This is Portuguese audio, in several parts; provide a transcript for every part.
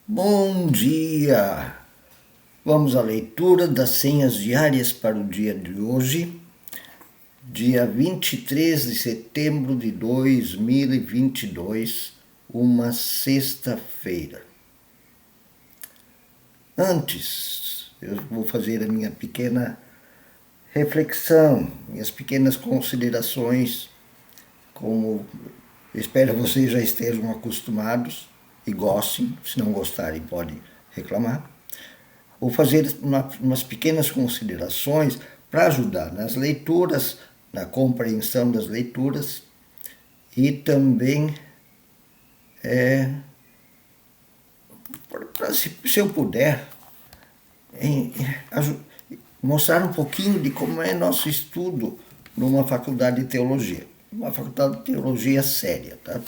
Bom dia! Vamos à leitura das senhas diárias para o dia de hoje, dia 23 de setembro de 2022, uma sexta-feira. Antes, eu vou fazer a minha pequena reflexão, minhas pequenas considerações, como espero vocês já estejam acostumados e gostem, se não gostarem podem reclamar. Vou fazer umas pequenas considerações para ajudar nas leituras, na compreensão das leituras e também se eu puder, mostrar um pouquinho de como é nosso estudo numa faculdade de teologia. Uma faculdade de teologia séria, tá?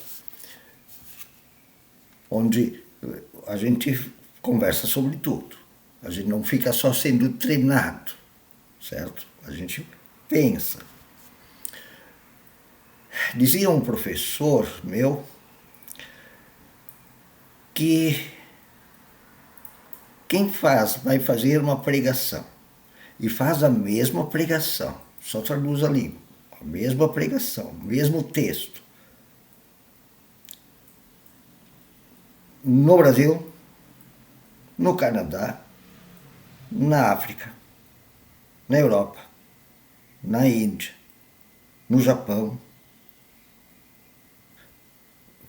Onde a gente conversa sobre tudo. A gente não fica só sendo treinado, certo? A gente pensa. Dizia um professor meu que quem vai fazer uma pregação e faz a mesma pregação, só traduz a língua, a mesma pregação, o mesmo texto, no Brasil, no Canadá, na África, na Europa, na Índia, no Japão,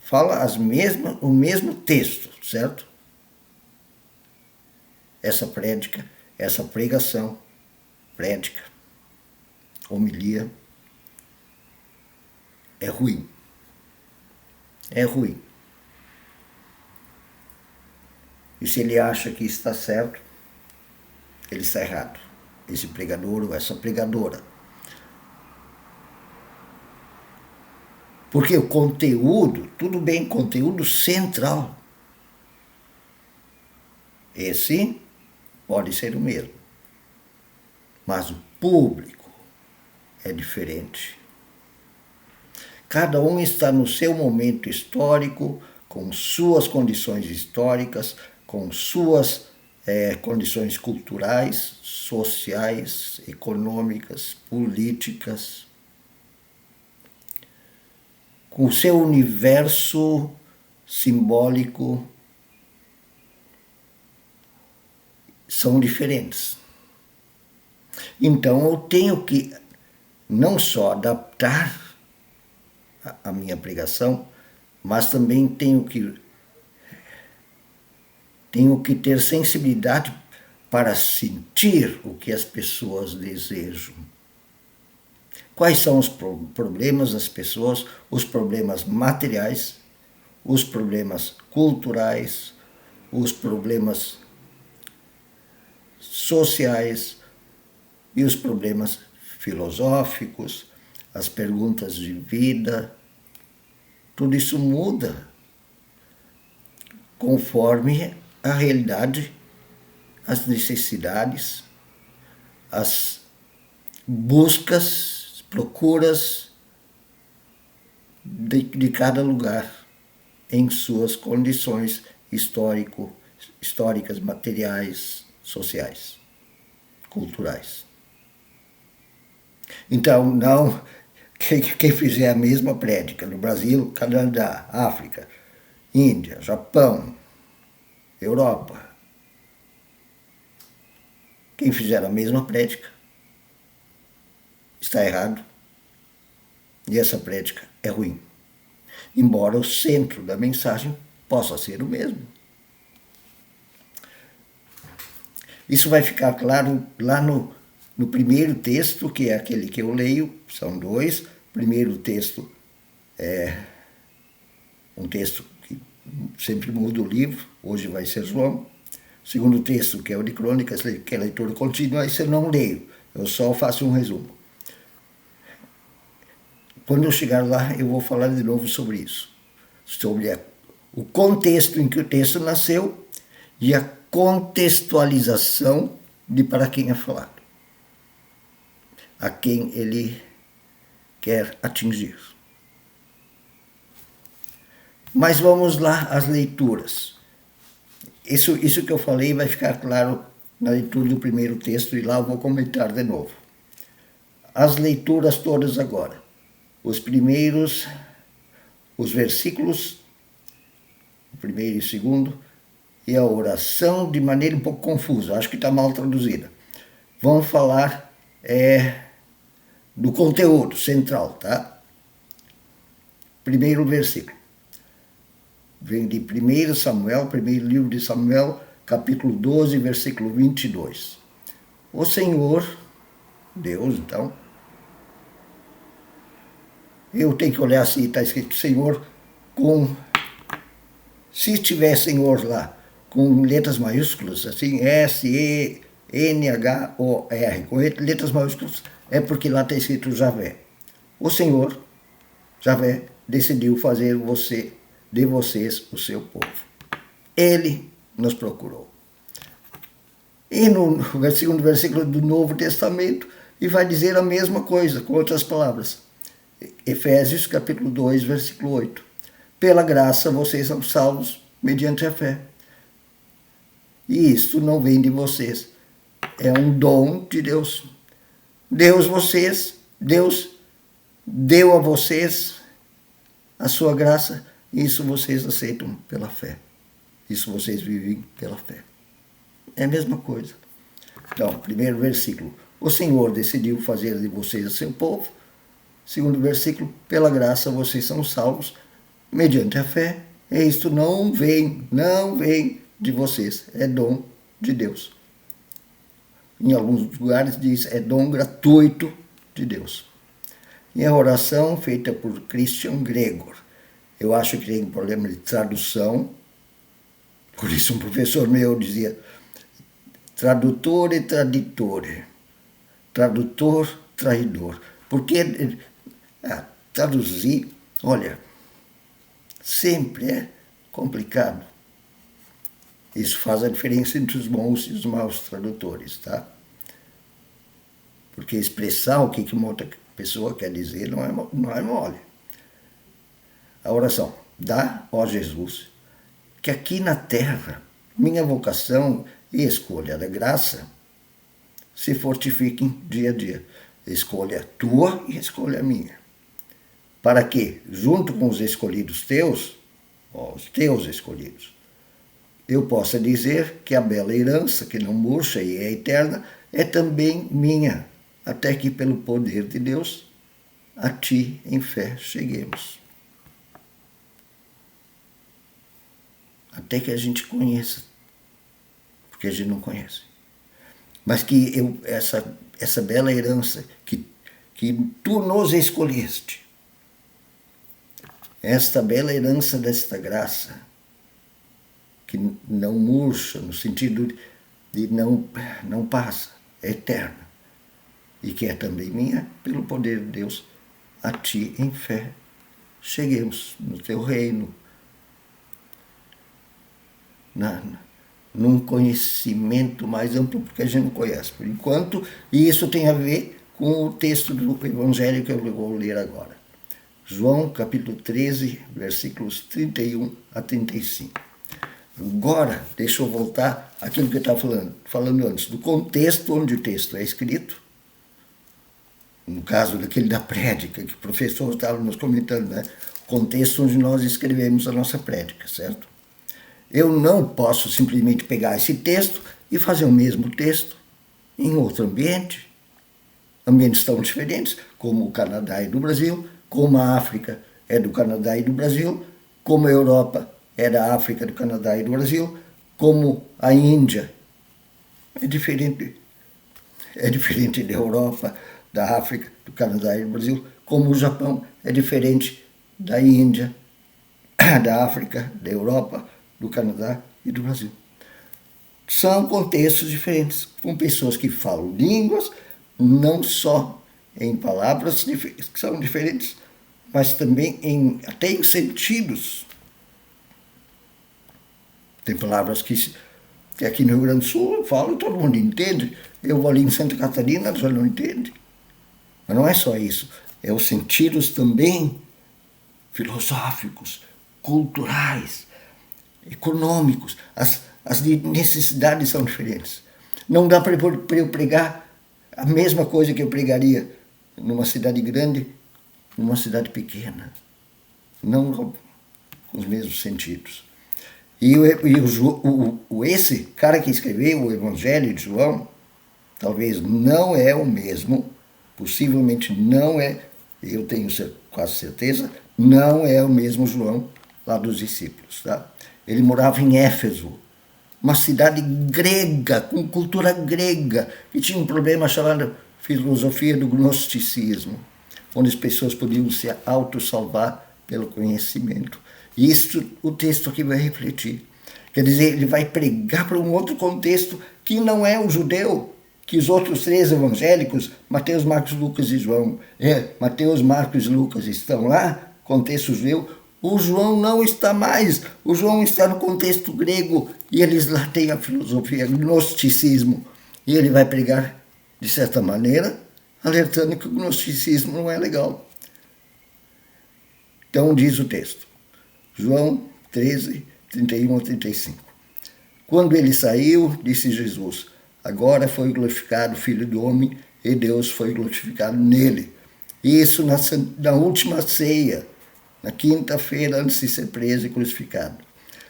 fala o mesmo texto, certo? Essa prédica, essa pregação, prédica, homilia, é ruim. É ruim. E se ele acha que está certo, ele está errado. Esse pregador ou essa pregadora. Porque o conteúdo, tudo bem, conteúdo central. Esse pode ser o mesmo. Mas o público é diferente. Cada um está no seu momento histórico, com suas condições históricas, com suas condições culturais, sociais, econômicas, políticas, com o seu universo simbólico, são diferentes. Então eu tenho que não só adaptar a minha pregação, mas também tenho que ter sensibilidade para sentir o que as pessoas desejam. Quais são os problemas das pessoas, os problemas materiais, os problemas culturais, os problemas sociais e os problemas filosóficos, as perguntas de vida. Tudo isso muda conforme a realidade, as necessidades, as buscas, procuras de cada lugar em suas condições históricas, materiais, sociais, culturais. Então, não quem fizer a mesma prédica no Brasil, Canadá, África, Índia, Japão, Europa, quem fizer a mesma prédica está errado e essa prédica é ruim. Embora o centro da mensagem possa ser o mesmo. Isso vai ficar claro lá no primeiro texto, que é aquele que eu leio, são dois. O primeiro texto é um texto que sempre muda o livro, hoje vai ser João. O segundo texto, que é o de Crônicas, que é leitura contínua, esse eu não leio, eu só faço um resumo. Quando eu chegar lá, eu vou falar de novo sobre isso, sobre o contexto em que o texto nasceu e a contextualização de para quem é falado, a quem ele quer atingir. Mas vamos lá às leituras. Isso que eu falei vai ficar claro na leitura do primeiro texto e lá eu vou comentar de novo. As leituras todas agora. Os versículos, o primeiro e o segundo, e a oração de maneira um pouco confusa, acho que está mal traduzida. Vamos falar do conteúdo central, tá? Primeiro versículo. Vem de 1 Samuel, primeiro livro de Samuel, capítulo 12, versículo 22. O Senhor, Deus então, eu tenho que olhar se está escrito Senhor se tiver Senhor lá, com letras maiúsculas, assim, S-E-N-H-O-R, com letras maiúsculas, é porque lá está escrito Javé. O Senhor, Javé, decidiu fazer de vocês o seu povo. Ele nos procurou. E no segundo versículo do Novo Testamento, e vai dizer a mesma coisa, com outras palavras. Efésios capítulo 2, versículo 8. Pela graça vocês são salvos mediante a fé. E isto não vem de vocês. É um dom de Deus. Deus deu a vocês a sua graça, e isso vocês aceitam pela fé. Isso vocês vivem pela fé. É a mesma coisa. Então, primeiro versículo. O Senhor decidiu fazer de vocês o seu povo. Segundo versículo. Pela graça vocês são salvos mediante a fé. E isto não vem de vocês. É dom de Deus. Em alguns lugares diz é dom gratuito de Deus. E a oração feita por Christian Gregor. Eu acho que tem um problema de tradução. Por isso um professor meu dizia tradutor e traditore. Tradutor, traidor. Porque traduzir, olha, sempre é complicado. Isso faz a diferença entre os bons e os maus tradutores, tá? Porque expressar o que uma outra pessoa quer dizer não é mole. A oração. Dá, ó Jesus, que aqui na terra minha vocação e escolha da graça se fortifiquem dia a dia. Escolha tua e escolha minha. Para que, junto com os escolhidos teus, os teus escolhidos, eu possa dizer que a bela herança, que não murcha e é eterna, é também minha, até que pelo poder de Deus, a ti em fé cheguemos. Até que a gente conheça, porque a gente não conhece. Mas que essa bela herança que tu nos escolheste, esta bela herança desta graça, que não murcha, no sentido de não passa, é eterna, e que é também minha, pelo poder de Deus, a ti em fé cheguemos no teu reino, num conhecimento mais amplo, porque a gente não conhece por enquanto, e isso tem a ver com o texto do Evangelho que eu vou ler agora. João capítulo 13, versículos 31 a 35. Agora, deixa eu voltar àquilo que eu estava falando antes, do contexto onde o texto é escrito, no caso daquele da prédica, que o professor estava nos comentando, né? O contexto onde nós escrevemos a nossa prédica, certo? Eu não posso simplesmente pegar esse texto e fazer o mesmo texto em outro ambiente. Ambientes tão diferentes, como o Canadá e do Brasil, como a África é do Canadá e do Brasil, como a Europa é da África, do Canadá e do Brasil, como a Índia é diferente da Europa, da África, do Canadá e do Brasil, como o Japão é diferente da Índia, da África, da Europa, do Canadá e do Brasil. São contextos diferentes, com pessoas que falam línguas, não só em palavras que são diferentes, mas também até em sentidos. Tem palavras que aqui no Rio Grande do Sul eu falo, todo mundo entende. Eu vou ali em Santa Catarina, já não entende. Mas não é só isso, é os sentidos também filosóficos, culturais, econômicos, As necessidades são diferentes. Não dá para eu pregar a mesma coisa que eu pregaria numa cidade grande, numa cidade pequena. Não com os mesmos sentidos. E esse cara que escreveu o Evangelho de João, talvez não é o mesmo, possivelmente não é, eu tenho quase certeza, não é o mesmo João lá dos discípulos. Tá? Ele morava em Éfeso, uma cidade grega, com cultura grega, que tinha um problema chamado filosofia do gnosticismo, onde as pessoas podiam se autossalvar pelo conhecimento. E isso o texto aqui vai refletir. Quer dizer, ele vai pregar para um outro contexto que não é o judeu, que os outros três evangélicos, Mateus, Marcos, Lucas e João, Mateus, Marcos e Lucas estão lá, contexto judeu. O João não está mais, o João está no contexto grego e eles lá têm a filosofia, o gnosticismo. E ele vai pregar, de certa maneira, alertando que o gnosticismo não é legal. Então diz o texto, João 13, 31 a 35. Quando ele saiu, disse Jesus, agora foi glorificado o Filho do Homem e Deus foi glorificado nele. Isso na última ceia, na quinta-feira antes de ser preso e crucificado.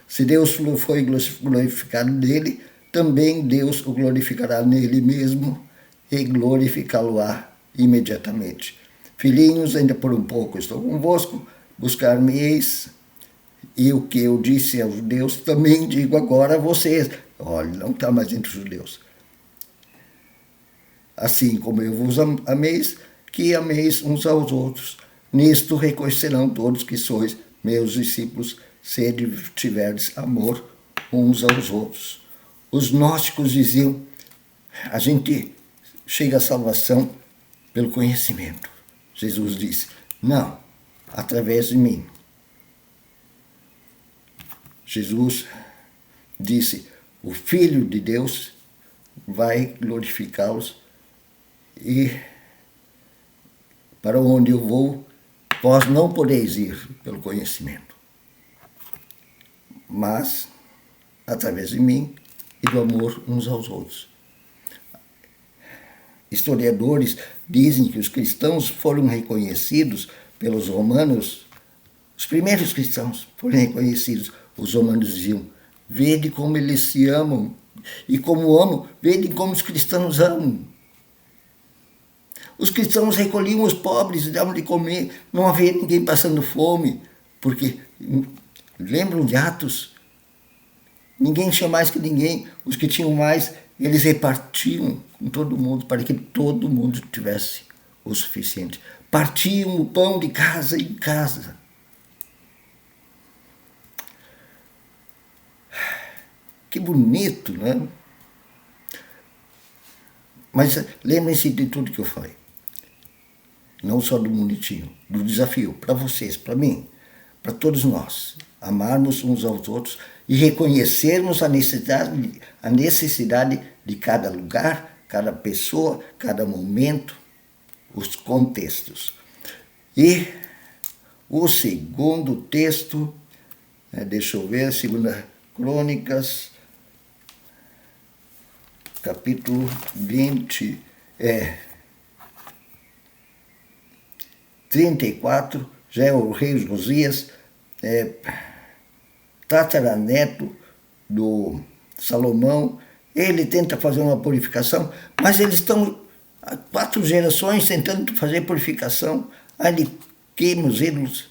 Se Deus foi glorificado nele, também Deus o glorificará nele mesmo e glorificá-lo-á imediatamente. Filhinhos, ainda por um pouco estou convosco, buscar-me-eis, e o que eu disse aos judeus também digo agora a vocês. Olha, não está mais entre os judeus. Assim como eu vos ameis, que ameis uns aos outros. Nisto reconhecerão todos que sois meus discípulos, se tiverdes amor uns aos outros. Os gnósticos diziam, a gente chega à salvação pelo conhecimento. Jesus disse, não, através de mim. Jesus disse, o Filho de Deus vai glorificá-los e para onde eu vou, vós não podeis ir pelo conhecimento, mas através de mim e do amor uns aos outros. Historiadores dizem que os cristãos foram reconhecidos pelos romanos, os primeiros cristãos foram reconhecidos. Os romanos diziam, vede como eles se amam, e como amam, vede como os cristãos amam. Os cristãos recolhiam os pobres e davam de comer, não havia ninguém passando fome, porque, lembram de Atos? Ninguém tinha mais que ninguém, os que tinham mais, eles repartiam com todo mundo, para que todo mundo tivesse o suficiente. Partiam o pão de casa em casa. Que bonito, né? Mas lembrem-se de tudo que eu falei. Não só do bonitinho, do desafio, para vocês, para mim, para todos nós. Amarmos uns aos outros e reconhecermos a necessidade de cada lugar, cada pessoa, cada momento, os contextos. E o segundo texto, deixa eu ver, 2 Crônicas, capítulo 20, 34, já é o rei Josias, tataraneto do Salomão. Ele tenta fazer uma purificação, mas eles estão há 4 gerações tentando fazer purificação. Aí ele queima os ídolos.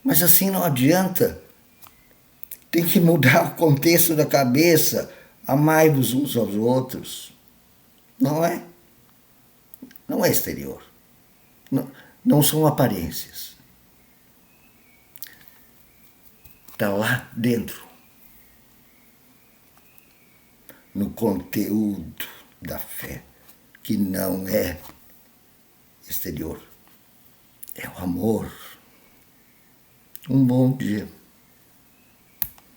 Mas assim não adianta. Tem que mudar o contexto da cabeça. Amai-vos uns aos outros. Não é? Não é exterior. Não são aparências. Está lá dentro. No conteúdo da fé, que não é exterior. É o amor. Um bom dia.